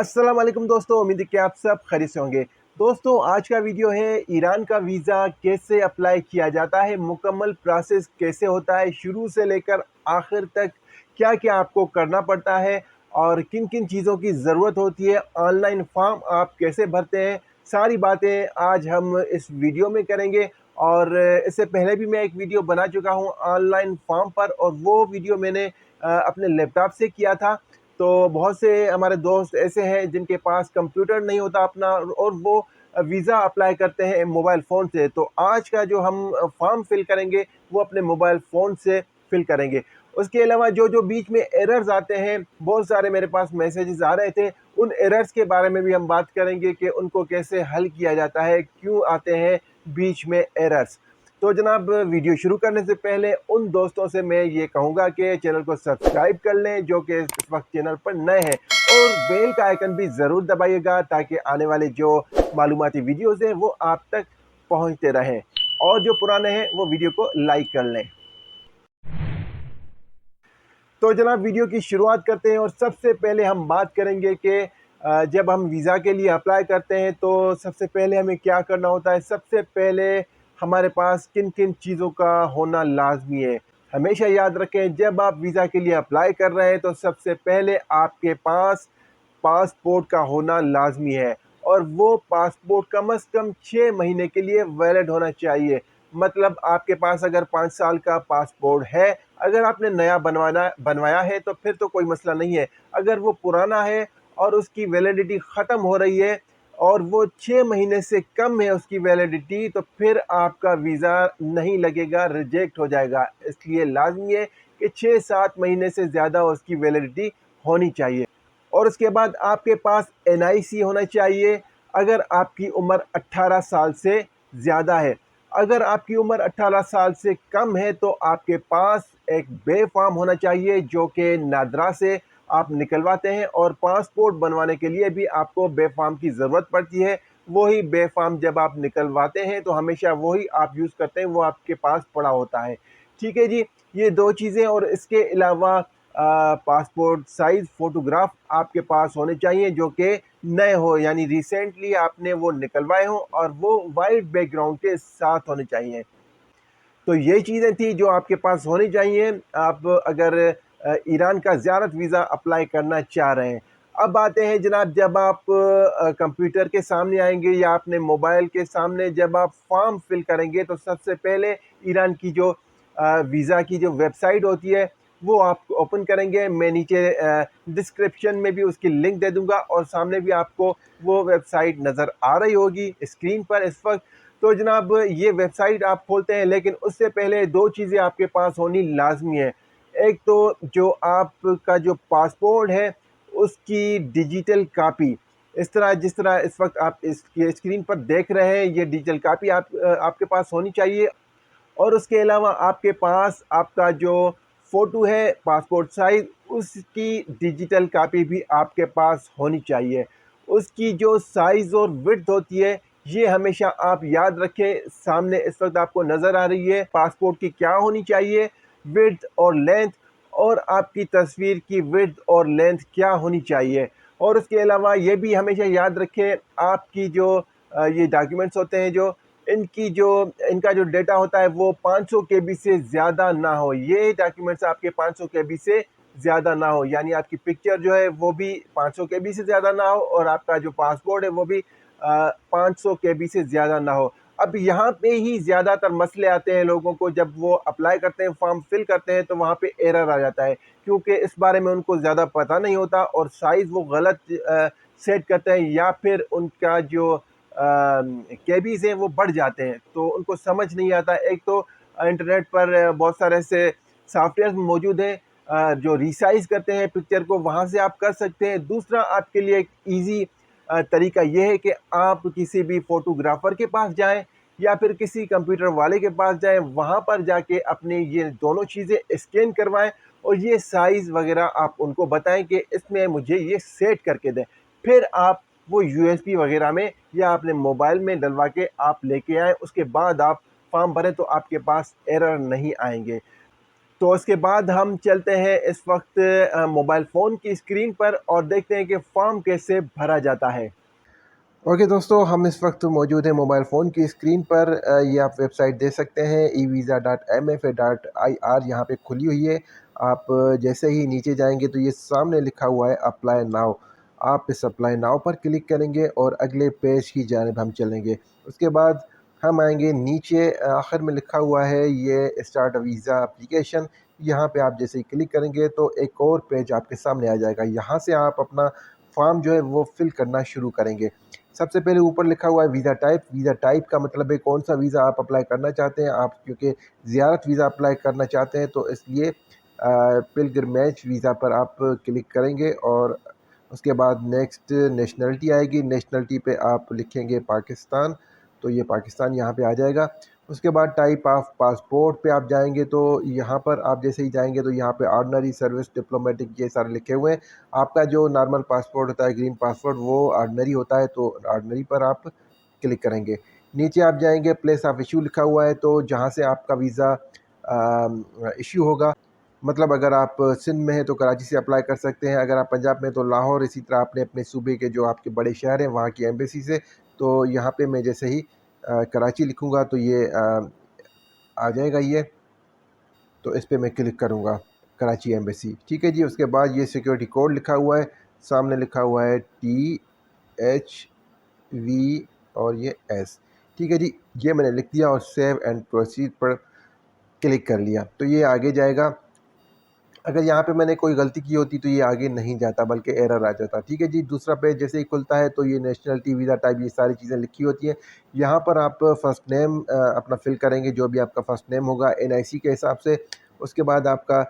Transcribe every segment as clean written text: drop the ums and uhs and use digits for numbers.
अस्सलाम वालेकुम दोस्तों, उम्मीद है कि आप सब खैरियत से होंगे। दोस्तों, आज का वीडियो है ईरान का वीज़ा कैसे अप्लाई किया जाता है, मुकम्मल प्रोसेस कैसे होता है, शुरू से लेकर आखिर तक क्या-क्या आपको करना पड़ता है और किन-किन चीज़ों की ज़रूरत होती है, ऑनलाइन फॉर्म आप कैसे भरते हैं, सारी बातें आज हम इस वीडियो में करेंगे। और इससे पहले भी मैं एक वीडियो बना चुका हूँ ऑनलाइन फॉर्म पर, और वो वीडियो मैंने अपने लैपटॉप से किया था। तो बहुत से हमारे दोस्त ऐसे हैं जिनके पास कंप्यूटर नहीं होता अपना, और वो वीज़ा अप्लाई करते हैं मोबाइल फ़ोन से। तो आज का जो हम फॉर्म फिल करेंगे वो अपने मोबाइल फ़ोन से फिल करेंगे। उसके अलावा जो बीच में एरर्स आते हैं, बहुत सारे मेरे पास मैसेजेस आ रहे थे, उन एरर्स के बारे में भी हम बात करेंगे कि उनको कैसे हल किया जाता है, क्यों आते हैं बीच में एरर्स। तो जनाब, वीडियो शुरू करने से पहले उन दोस्तों से मैं ये कहूँगा कि चैनल को सब्सक्राइब कर लें जो कि इस वक्त चैनल पर नए हैं, और बेल का आइकन भी ज़रूर दबाइएगा ताकि आने वाले जो मालूमाती वीडियोज़ हैं वो आप तक पहुँचते रहें, और जो पुराने हैं वो वीडियो को लाइक कर लें। तो जनाब, वीडियो की शुरुआत करते हैं, और सबसे पहले हम बात करेंगे कि जब हम वीज़ा के लिए अप्लाई करते हैं तो सबसे पहले हमें क्या करना होता है। सबसे पहले हमारे पास किन-किन चीज़ों का होना लाज़मी है। हमेशा याद रखें, जब आप वीज़ा के लिए अप्लाई कर रहे हैं तो सबसे पहले आपके पास पासपोर्ट का होना लाज़मी है, और वो पासपोर्ट कम से कम 6 महीने के लिए वैलिड होना चाहिए। मतलब आपके पास अगर 5 साल का पासपोर्ट है, अगर आपने नया बनवाया है तो फिर तो कोई मसला नहीं है। अगर वो पुराना है और उसकी वैलिडिटी ख़त्म हो रही है और वो 6 महीने से कम है उसकी वैलिडिटी, तो फिर आपका वीज़ा नहीं लगेगा, रिजेक्ट हो जाएगा। इसलिए लाज़मी है कि 6-7 महीने से ज़्यादा उसकी वैलिडिटी होनी चाहिए। और उसके बाद आपके पास एनआईसी होना चाहिए अगर आपकी उम्र 18 साल से ज़्यादा है। अगर आपकी उम्र 18 साल से कम है तो आपके पास एक बे फॉर्म होना चाहिए जो कि नादरा से आप निकलवाते हैं, और पासपोर्ट बनवाने के लिए भी आपको बे फॉर्म की ज़रूरत पड़ती है। वही बे फॉर्म जब आप निकलवाते हैं तो हमेशा वही आप यूज़ करते हैं, वो आपके पास पड़ा होता है। ठीक है जी, ये 2 चीज़ें, और इसके अलावा पासपोर्ट साइज़ फ़ोटोग्राफ आपके पास होने चाहिए जो कि नए हो, यानी रिसेंटली आपने वो निकलवाए हों, और वो वाइट बैकग्राउंड के साथ होने चाहिए। तो ये चीज़ें थी जो आपके पास होनी चाहिए आप अगर ईरान का ज़ियारत वीज़ा अप्लाई करना चाह रहे हैं। अब आते हैं जनाब, जब आप कंप्यूटर के सामने आएँगे या अपने मोबाइल के सामने जब आप फॉर्म फिल करेंगे, तो सबसे पहले ईरान की जो वीज़ा की जो वेबसाइट होती है वो आप ओपन करेंगे। मैं नीचे डिस्क्रिप्शन में भी उसकी लिंक दे दूँगा, और सामने भी आपको वो वेबसाइट नज़र आ रही होगी स्क्रीन पर इस वक्त। तो जनाब, ये वेबसाइट आप खोलते हैं, लेकिन उससे पहले 2 चीज़ें आपके पास होनी लाज़मी है। एक तो जो आपका जो पासपोर्ट है उसकी डिजिटल कॉपी, इस तरह जिस तरह इस वक्त आप इसकी स्क्रीन पर देख रहे हैं, ये डिजिटल कॉपी आपके पास होनी चाहिए। और उसके अलावा आपके पास आपका जो फ़ोटो है पासपोर्ट साइज़, उसकी डिजिटल कॉपी भी आपके पास होनी चाहिए। उसकी जो साइज़ और विड्थ होती है, ये हमेशा आप याद रखें। सामने इस वक्त आपको नज़र आ रही है पासपोर्ट की क्या होनी चाहिए, विड्थ और लेंथ, और आपकी तस्वीर की विड्थ और लेंथ क्या होनी चाहिए। और उसके अलावा ये भी हमेशा याद रखें, आपकी जो ये डॉक्यूमेंट्स होते हैं, जो इनका जो डेटा होता है वो 500 केबी से ज़्यादा ना हो। ये डॉक्यूमेंट्स आपके 500 केबी से ज़्यादा ना हो, यानी आपकी पिक्चर जो है वो भी 500 केबी से ज़्यादा ना हो, और आपका जो पासपोर्ट है वो भी 500 केबी से ज़्यादा ना हो। अब यहाँ पे ही ज़्यादातर मसले आते हैं लोगों को, जब वो अप्लाई करते हैं, फॉर्म फिल करते हैं, तो वहाँ पे एरर आ जाता है, क्योंकि इस बारे में उनको ज़्यादा पता नहीं होता, और साइज़ वो गलत सेट करते हैं, या फिर उनका जो केबीज़ हैं वो बढ़ जाते हैं, तो उनको समझ नहीं आता। एक तो इंटरनेट पर बहुत सारे ऐसे सॉफ्टवेयर मौजूद हैं जो रिसाइज़ करते हैं पिक्चर को, वहाँ से आप कर सकते हैं। दूसरा आपके लिए एक ईज़ी तरीका ये है कि आप किसी भी फ़ोटोग्राफ़र के पास जाएँ, या फिर किसी कंप्यूटर वाले के पास जाएँ, वहाँ पर जाके अपनी ये दोनों चीज़ें स्कैन करवाएँ, और ये साइज़ वग़ैरह आप उनको बताएँ कि इसमें मुझे ये सेट करके दें। फिर आप वो यूएसबी वग़ैरह में या अपने मोबाइल में डलवा के आप लेके आएँ, उसके बाद आप फ़ॉर्म भरें तो आपके पास एरर नहीं आएँगे। तो उसके बाद हम चलते हैं इस वक्त मोबाइल फ़ोन की स्क्रीन पर और देखते हैं कि फॉर्म कैसे भरा जाता है। ओके दोस्तों, हम इस वक्त मौजूद हैं मोबाइल फ़ोन की स्क्रीन पर। ये आप वेबसाइट देख सकते हैं evisa.mfa.ir, यहाँ पे खुली हुई है। आप जैसे ही नीचे जाएंगे तो ये सामने लिखा हुआ है अप्लाई नाउ। आप इस अप्लाई नाउ पर क्लिक करेंगे और अगले पेज की जानिब हम चलेंगे। उसके बाद हम आएंगे नीचे, आखिर में लिखा हुआ है ये स्टार्ट वीज़ा एप्लीकेशन। यहाँ पे आप जैसे ही क्लिक करेंगे तो एक और पेज आपके सामने आ जाएगा। यहाँ से आप अपना फॉर्म जो है वो फिल करना शुरू करेंगे। सबसे पहले ऊपर लिखा हुआ है वीज़ा टाइप। वीज़ा टाइप का मतलब है कौन सा वीज़ा आप अप्लाई करना चाहते हैं। आप क्योंकि ज़ियारत वीज़ा अप्लाई करना चाहते हैं तो इसलिए पिलग्रिमेज वीज़ा पर आप क्लिक करेंगे और उसके बाद नेक्स्ट नेशनलिटी आएगी। नेशनलिटी पे आप लिखेंगे पाकिस्तान, तो ये पाकिस्तान यहाँ पे आ जाएगा। उसके बाद टाइप ऑफ पासपोर्ट पे आप जाएंगे तो यहाँ पर आप जैसे ही जाएंगे तो यहाँ पे ऑर्डनरी, सर्विस, डिप्लोमेटिक, ये सारे लिखे हुए हैं। आपका जो नॉर्मल पासपोर्ट होता है, ग्रीन पासपोर्ट, वो ऑर्डनरी होता है, तो ऑर्डनरी पर आप क्लिक करेंगे। नीचे आप जाएंगे प्लेस ऑफ इशू लिखा हुआ है, तो जहाँ से आपका वीज़ा इशू होगा, मतलब अगर आप सिंध में हैं तो कराची से अप्लाई कर सकते हैं, अगर आप पंजाब में तो लाहौर, इसी तरह अपने अपने सूबे के जो आपके बड़े शहर हैं वहाँ की एम्बेसी से। तो यहाँ पे मैं जैसे ही कराची लिखूँगा तो ये आ जाएगा ये, तो इस पे मैं क्लिक करूँगा कराची एम्बेसी। ठीक है जी। उसके बाद ये सिक्योरिटी कोड लिखा हुआ है, सामने लिखा हुआ है THV और ये S। ठीक है जी, ये मैंने लिख दिया और सेव एंड प्रोसीड पर क्लिक कर लिया तो ये आगे जाएगा। अगर यहाँ पे मैंने कोई गलती की होती तो ये आगे नहीं जाता बल्कि एरर आ जाता। ठीक है जी। दूसरा पेज जैसे ही खुलता है तो ये नेशनलिटी, वीज़ा टाइप, ये सारी चीज़ें लिखी होती हैं। यहाँ पर आप फ़र्स्ट नेम अपना फिल करेंगे, जो भी आपका फ़र्स्ट नेम होगा NIC के हिसाब से। उसके बाद आपका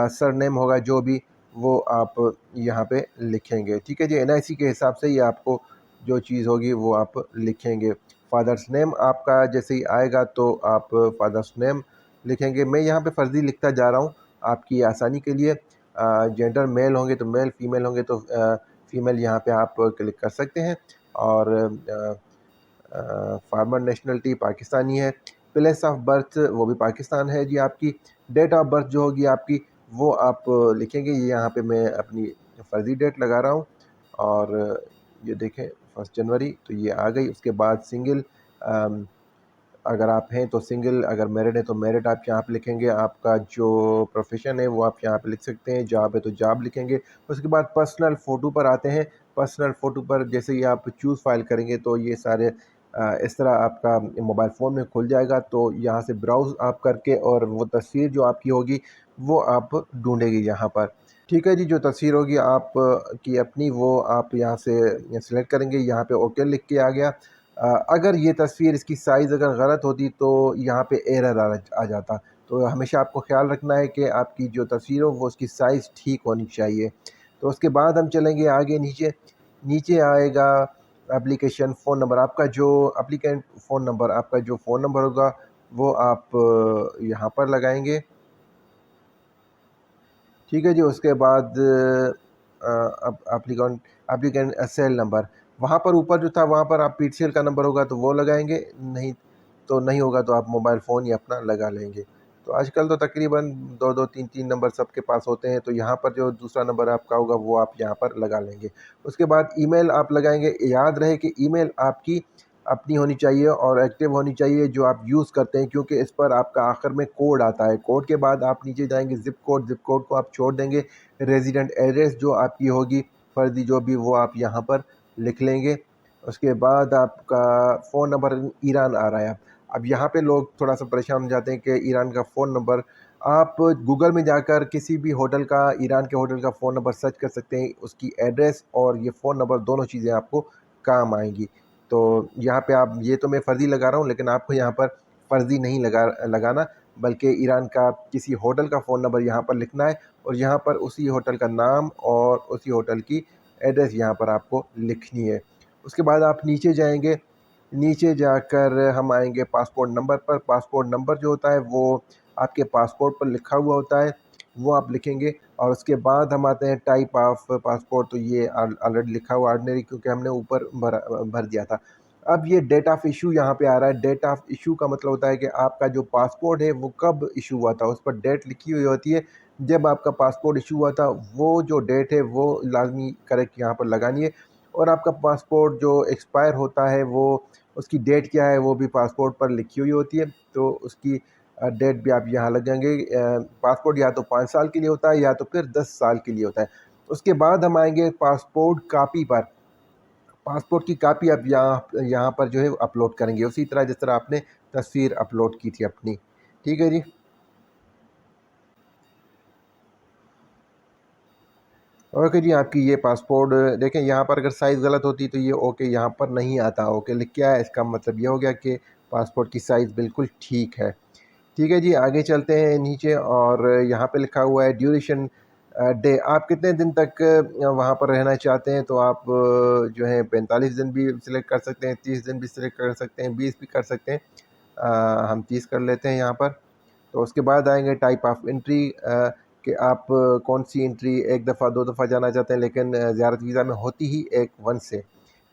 सर नेम होगा जो भी, वो आप यहाँ पे लिखेंगे। ठीक है जी। NIC के हिसाब से ये आपको जो चीज़ होगी वो आप लिखेंगे। फादर्स नेम आपका जैसे ही आएगा तो आप फादर्स नेम लिखेंगे। मैं यहाँ पे फ़र्ज़ी लिखता जा रहा हूँ आपकी आसानी के लिए। जेंडर मेल होंगे तो मेल, फीमेल होंगे तो फीमेल यहाँ पे आप क्लिक कर सकते हैं। और फार्मर नेशनलिटी पाकिस्तानी है। प्लेस ऑफ बर्थ वो भी पाकिस्तान है जी आपकी। डेट ऑफ बर्थ जो होगी आपकी वो आप लिखेंगे। ये यहाँ पे मैं अपनी फ़र्ज़ी डेट लगा रहा हूँ और ये देखें 1 जनवरी, तो ये आ गई। उसके बाद सिंगल, अगर आप हैं तो सिंगल, अगर मैरिड है तो मैरिड आप यहाँ पे लिखेंगे। आपका जो प्रोफेशन है वो आप यहाँ पे लिख सकते हैं, जॉब है तो जॉब लिखेंगे। उसके बाद पर्सनल फ़ोटो पर आते हैं। पर्सनल फ़ोटो पर जैसे ही आप चूज़ फाइल करेंगे तो ये सारे इस तरह आपका मोबाइल फ़ोन में खुल जाएगा। तो यहाँ से ब्राउज़ आप करके और वो तस्वीर जो आपकी होगी वो आप ढूँढेंगे यहाँ पर। ठीक है जी। जो तस्वीर होगी आप की अपनी, वो आप यहाँ से सिलेक्ट करेंगे। यहाँ पे ओके लिख के आ गया। अगर ये तस्वीर, इसकी साइज़ अगर गलत होती तो यहाँ पे एरर आ जाता। तो हमेशा आपको ख़्याल रखना है कि आपकी जो तस्वीर हो वो उसकी साइज़ ठीक होनी चाहिए। तो उसके बाद हम चलेंगे आगे नीचे। नीचे आएगा एप्लीकेशन फ़ोन नंबर। आपका जो एप्लीकेंट फ़ोन नंबर, आपका जो फ़ोन नंबर होगा वो आप यहाँ पर लगाएँगे। ठीक है जी। उसके बाद अब एप्लीकेंट सेल नंबर, वहाँ पर ऊपर जो था वहाँ पर आप पीटीसीएल का नंबर होगा तो वो लगाएंगे, नहीं तो नहीं होगा तो आप मोबाइल फ़ोन ही अपना लगा लेंगे। तो आजकल तो तकरीबन 2-2 3-3 नंबर सबके पास होते हैं, तो यहाँ पर जो दूसरा नंबर आपका होगा वो आप यहाँ पर लगा लेंगे। उसके बाद ईमेल आप लगाएंगे। याद रहे कि ईमेल आपकी अपनी होनी चाहिए और एक्टिव होनी चाहिए जो आप यूज़ करते हैं, क्योंकि इस पर आपका आखिर में कोड आता है। कोड के बाद आप नीचे जाएंगे ज़िप कोड, ज़िप कोड को आप छोड़ देंगे। रेजिडेंट एड्रेस जो आपकी होगी फर्जी जो भी, वो आप यहाँ पर लिख लेंगे। उसके बाद आपका फ़ोन नंबर ईरान आ रहा है। अब यहाँ पे लोग थोड़ा सा परेशान हो जाते हैं कि ईरान का फ़ोन नंबर, आप गूगल में जाकर किसी भी होटल का, ईरान के होटल का फ़ोन नंबर सर्च कर सकते हैं। उसकी एड्रेस और ये फ़ोन नंबर दोनों चीज़ें आपको काम आएंगी। तो यहाँ पे आप, ये तो मैं फ़र्ज़ी लगा रहा हूँ लेकिन आपको यहाँ पर फ़र्ज़ी नहीं लगाना, बल्कि ईरान का किसी होटल का फ़ोन नंबर यहाँ पर लिखना है और यहाँ पर उसी होटल का नाम और उसी होटल की एड्रेस यहाँ पर आपको लिखनी है। उसके बाद आप नीचे जाएंगे। नीचे जाकर हम आएंगे पासपोर्ट नंबर पर। पासपोर्ट नंबर जो होता है वो आपके पासपोर्ट पर लिखा हुआ होता है, वो आप लिखेंगे। और उसके बाद हम आते हैं टाइप ऑफ पासपोर्ट, तो ये ऑलरेडी लिखा हुआ ऑर्डिनरी, क्योंकि हमने ऊपर भर दिया था। अब ये डेट ऑफ इशू यहाँ पे आ रहा है। डेट ऑफ इशू का मतलब होता है कि आपका जो पासपोर्ट है वो कब इशू हुआ था, उस पर डेट लिखी हुई होती है। जब आपका पासपोर्ट इशू हुआ था वो जो डेट है वो लाजमी करेक्ट यहाँ पर लगानी है। और आपका पासपोर्ट जो एक्सपायर होता है वो उसकी डेट क्या है वो भी पासपोर्ट पर लिखी हुई होती है, तो उसकी डेट भी आप यहाँ लगाएंगे। पासपोर्ट या तो 5 साल के लिए होता है या तो फिर 10 साल के लिए होता है। उसके बाद हम आएंगे पासपोर्ट कापी पर। पासपोर्ट की कापी आप यहाँ यहाँ पर जो है अपलोड करेंगे, उसी तरह जिस तरह आपने तस्वीर अपलोड की थी अपनी। ठीक है जी। ओके जी, आपकी ये पासपोर्ट देखें, यहाँ पर अगर साइज़ गलत होती तो ये ओके यहाँ पर नहीं आता। ओके लिख के आया, इसका मतलब ये हो गया कि पासपोर्ट की साइज़ बिल्कुल ठीक है। ठीक है जी, आगे चलते हैं नीचे और यहाँ पे लिखा हुआ है ड्यूरेशन डे। आप कितने दिन तक वहाँ पर रहना चाहते हैं, तो आप जो है 45 दिन भी सिलेक्ट कर सकते हैं, 30 दिन भी सिलेक्ट कर सकते हैं, 20 भी कर सकते हैं। हम 30 कर लेते हैं यहाँ पर। तो उसके बाद आएंगे टाइप ऑफ एंट्री, कि आप कौन सी एंट्री, एक दफ़ा 2 दफ़ा जाना चाहते हैं, लेकिन ज़ियारत वीज़ा में होती ही एक वन से।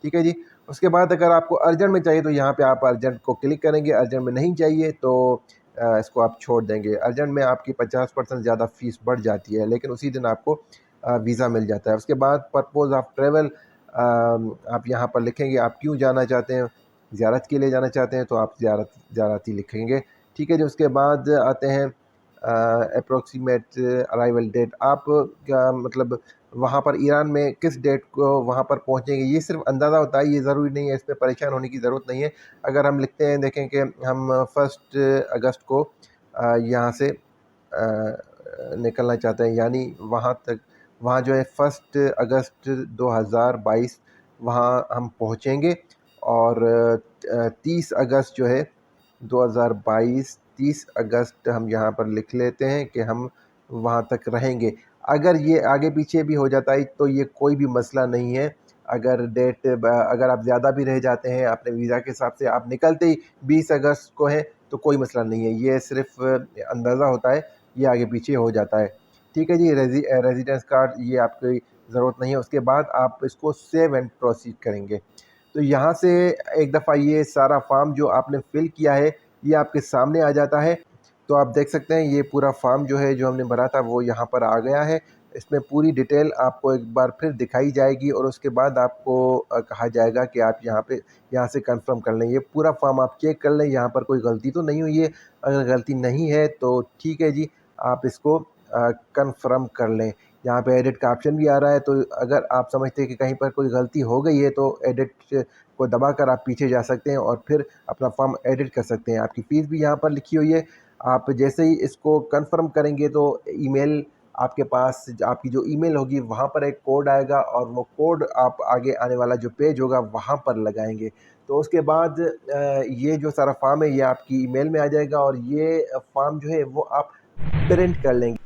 ठीक है जी। उसके बाद अगर आपको अर्जेंट में चाहिए तो यहाँ पे आप अर्जेंट को क्लिक करेंगे, अर्जेंट में नहीं चाहिए तो इसको आप छोड़ देंगे। अर्जेंट में आपकी 50% ज़्यादा फ़ीस बढ़ जाती है, लेकिन उसी दिन आपको वीज़ा मिल जाता है। उसके बाद पर्पज़ ऑफ ट्रैवल, आप यहाँ पर लिखेंगे आप क्यों जाना चाहते हैं। ज़ियारत के लिए जाना चाहते हैं तो आप ज़ियारत ही लिखेंगे। ठीक है जी। उसके बाद आते हैं अप्रोक्सीमेट अराइवल डेट। आप क्या मतलब वहाँ पर ईरान में किस डेट को वहाँ पर पहुँचेंगे, ये सिर्फ अंदाज़ा होता है, ये ज़रूरी नहीं है, इस पे परेशान होने की ज़रूरत नहीं है। अगर हम लिखते हैं, देखें कि हम 1 अगस्त को यहाँ से निकलना चाहते हैं, यानी वहाँ तक, वहाँ जो है 1 अगस्त 2022 वहाँ हम पहुँचेंगे। और 30 अगस्त जो है 2022, 30 अगस्त हम यहाँ पर लिख लेते हैं कि हम वहाँ तक रहेंगे। अगर ये आगे पीछे भी हो जाता है तो ये कोई भी मसला नहीं है। अगर आप ज़्यादा भी रह जाते हैं अपने वीज़ा के हिसाब से, आप निकलते ही 20 अगस्त को हैं तो कोई मसला नहीं है, ये सिर्फ़ अंदाज़ा होता है, ये आगे पीछे हो जाता है। ठीक है जी। रेज़िडेंस कार्ड ये आपकी ज़रूरत नहीं है। उसके बाद आप इसको सेव एंड प्रोसीड करेंगे। तो यहाँ से एक दफ़ा ये सारा फ़ॉर्म जो आपने फ़िल किया है ये आपके सामने आ जाता है। तो आप देख सकते हैं ये पूरा फ़ॉर्म जो है जो हमने भरा था वो यहाँ पर आ गया है। इसमें पूरी डिटेल आपको एक बार फिर दिखाई जाएगी और उसके बाद आपको कहा जाएगा कि आप यहाँ से कंफ़र्म कर लें। ये पूरा फ़ॉर्म आप चेक कर लें, यहाँ पर कोई गलती तो नहीं हुई है। अगर गलती नहीं है तो ठीक है जी, आप इसको कंफ़र्म कर लें। यहाँ पे एडिट का ऑप्शन भी आ रहा है, तो अगर आप समझते हैं कि कहीं पर कोई गलती हो गई है तो एडिट को दबाकर आप पीछे जा सकते हैं और फिर अपना फॉर्म एडिट कर सकते हैं। आपकी फ़ीस भी यहाँ पर लिखी हुई है। आप जैसे ही इसको कंफ़र्म करेंगे तो ईमेल आपके पास, आपकी जो ईमेल होगी वहाँ पर एक कोड आएगा और वो कोड आप आगे आने वाला जो पेज होगा वहाँ पर लगाएँगे। तो उसके बाद ये जो सारा फॉर्म है ये आपकी ईमेल में आ जाएगा और ये फॉर्म जो है वो आप प्रिंट कर लेंगे।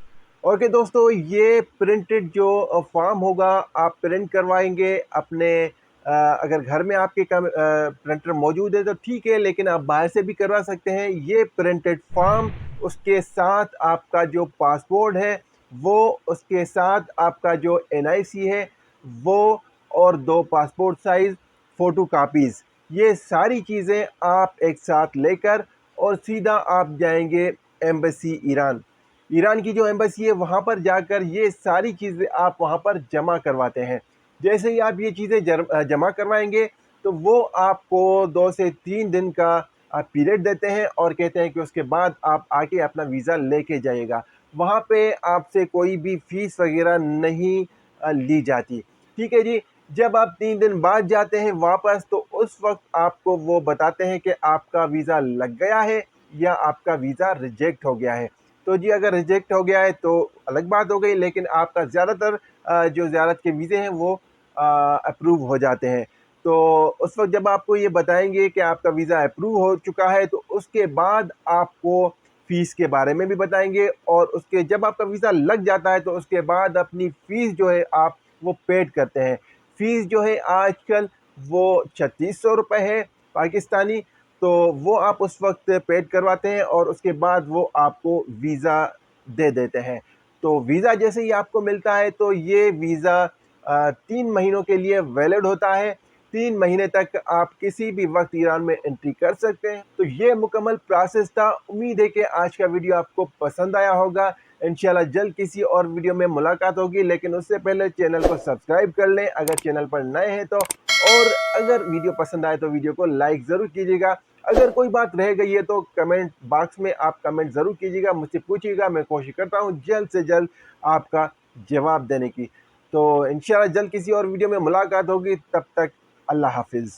ओके दोस्तों, ये प्रिंटेड जो फॉर्म होगा आप प्रिंट करवाएंगे अपने, अगर घर में आपके प्रिंटर मौजूद है तो ठीक है, लेकिन आप बाहर से भी करवा सकते हैं। ये प्रिंटेड फॉर्म, उसके साथ आपका जो पासपोर्ट है वो, उसके साथ आपका जो एनआईसी है वो, और 2 पासपोर्ट साइज़ फ़ोटो कापीज़, ये सारी चीज़ें आप एक साथ लेकर और सीधा आप जाएंगे एम्बेसी ईरान। ईरान की जो एम्बेसी है वहाँ पर जाकर ये सारी चीज़ें आप वहाँ पर जमा करवाते हैं। जैसे ही आप ये चीज़ें जमा करवाएंगे तो वो आपको 2 से 3 दिन का पीरियड देते हैं और कहते हैं कि उसके बाद आप आके अपना वीज़ा लेके जाइएगा। वहाँ पे आपसे कोई भी फ़ीस वगैरह नहीं ली जाती। ठीक है जी। जब आप 3 दिन बाद जाते हैं वापस तो उस वक्त आपको वो बताते हैं कि आपका वीज़ा लग गया है या आपका वीज़ा रिजेक्ट हो गया है। तो जी अगर रिजेक्ट हो गया है तो अलग बात हो गई, लेकिन आपका ज़्यादातर जो ज़ियारत के वीज़े हैं वो अप्रूव हो जाते हैं। तो उस वक़्त जब आपको ये बताएँगे कि आपका वीज़ा अप्रूव हो चुका है तो उसके बाद आपको फ़ीस के बारे में भी बताएँगे, और उसके जब आपका वीज़ा लग जाता है तो उसके बाद अपनी फ़ीस जो है आप वो पेड करते हैं। फ़ीस जो है आजकल वो 3600 रुपए है पाकिस्तानी, तो वो आप उस वक़्त पेड करवाते हैं और उसके बाद वो आपको वीज़ा दे देते हैं। तो वीज़ा जैसे ही आपको मिलता है तो ये वीज़ा 3 महीनों के लिए वैलिड होता है। 3 महीने तक आप किसी भी वक्त ईरान में एंट्री कर सकते हैं। तो ये मुकम्मल प्रोसेस था। उम्मीद है कि आज का वीडियो आपको पसंद आया होगा। इंशाल्लाह जल्द किसी और वीडियो में मुलाकात होगी, लेकिन उससे पहले चैनल को सब्सक्राइब कर लें अगर चैनल पर नए हैं तो, और अगर वीडियो पसंद आए तो वीडियो को लाइक ज़रूर कीजिएगा। अगर कोई बात रह गई है तो कमेंट बॉक्स में आप कमेंट ज़रूर कीजिएगा, मुझसे पूछिएगा। मैं कोशिश करता हूँ जल्द से जल्द आपका जवाब देने की। तो इंशाल्लाह जल्द किसी और वीडियो में मुलाकात होगी। तब तक अल्लाह हाफिज़।